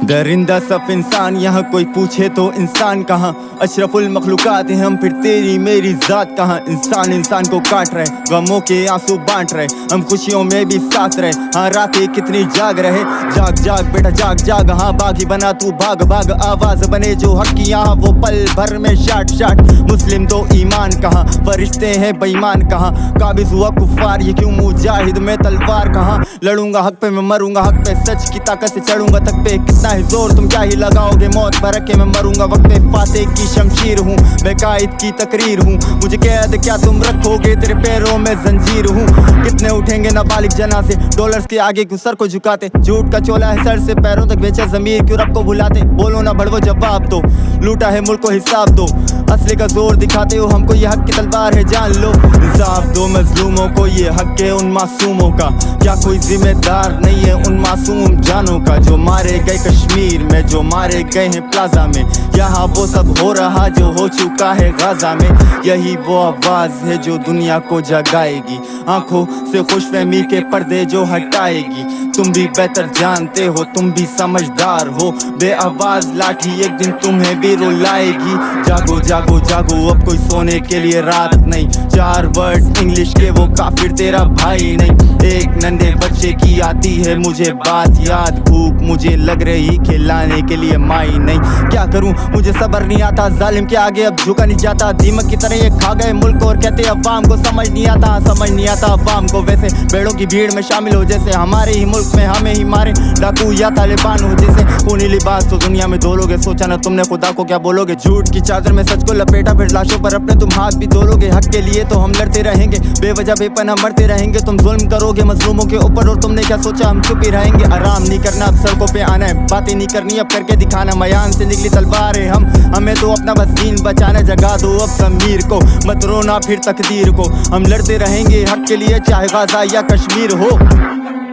दरिंदा सब इंसान, यहाँ कोई पूछे तो इंसान कहाँ। अशरफुल मखलूकात हैं हम, फिर तेरी मेरी जात कहाँ। इंसान इंसान को काट रहे, गमों के आंसू बांट रहे, हम खुशियों में भी साथ रहे। हाँ रातें कितनी जाग रहे, जाग जाग बेटा जाग जाग। हाँ बागी बना तू भाग भाग, आवाज बने जो हक की यहाँ वो पल भर में शाट शाट। मुस्लिम तो ईमान कहाँ, फरिश्ते हैं बेईमान कहाँ। काबिज हुआ कुफार, ये क्यों मुजाहिद में तलवार कहाँ। लड़ूंगा हक पे मैं मरूंगा हक पे, सच की ताकत से चढ़ूंगा तक पे। कितना है जोर तुम क्या ही लगाओगे, मौत भर के मैं मरूंगा वक्त पे। फातेह की शमशीर हूँ मैं, कायद की तकरीर हूँ, मुझे कैद क्या तुम रखोगे, तेरे पैरों में जंजीर हूँ। कितने उठेंगे नाबालिग जनाजे, डॉलर्स के आगे क्यों सर को झुकाते। झूठ का चोला है सर से पैरों तक बेचा ज़मीर, क्यों रब को भुलाते। बोलो ना बड़वो जवाब दो, लूटा है मुल्क को हिसाब दो। असली का जोर दिखाते हो हमको, ये हक की तलवार है जान लो। इंसाफ दो मजलूमों को, ये हक है उन मासूमों का। क्या कोई जिम्मेदार नहीं है उन मासूम जानों का, जो मारे गए कश्मीर में, जो मारे गए हैं प्लाजा में। यहाँ वो सब हो रहा जो हो चुका है गाजा में। यही वो आवाज है जो दुनिया को जगाएगी, आंखों से खुशफहमी के पर्दे जो हटाएगी। तुम भी बेहतर जानते हो, तुम भी समझदार हो, बेआवाज लाठी एक दिन तुम्हें भी रुलाएगी। जागो जागो जागो, अब कोई सोने के लिए रात नहीं। 4 वर्ड इंग्लिश के वो काफिर तेरा भाई नहीं। एक नन्हे बच्चे की आती है मुझे बात याद, भूख मुझे लग रही खिलाने के लिए माई नहीं। क्या करूं मुझे सब्र नहीं आता, जालिम के आगे अब झुका नहीं जाता। दीमक की तरह ये खा गए मुल्क और कहते अवाम को समझ नहीं आता। समझ नहीं आता अवाम को, वैसे बेड़ों की भीड़ में शामिल हो जैसे हमारे ही मुल्क में हमें ही मारे डाकू या तालिबान हो जैसे। खूनी लिबास तो दुनिया में धोलोगे, सोचा ना तुमने खुदा को क्या बोलोगे। झूठ की चादर में सच को लपेटा, फिर लाशों पर अपने तुम हाथ भी धोलोगे। हक के लिए तो हम लड़ते रहेंगे, बेवजह बेपनाह मरते रहेंगे। तुम जुल्म करोगे मजलूमों के ऊपर और तुमने क्या सोचा हम चुप ही रहेंगे। आराम नहीं करना अब सड़कों पे आना है, बातें नहीं करनी अब करके दिखाना। मयान से निकली तलवार है हम, हमें तो अपना बस दीन बचाना। जगा दो अब ज़मीर को, मत रोना फिर तकदीर को। हम लड़ते रहेंगे हक के लिए, चाहे गाज़ा या कश्मीर हो।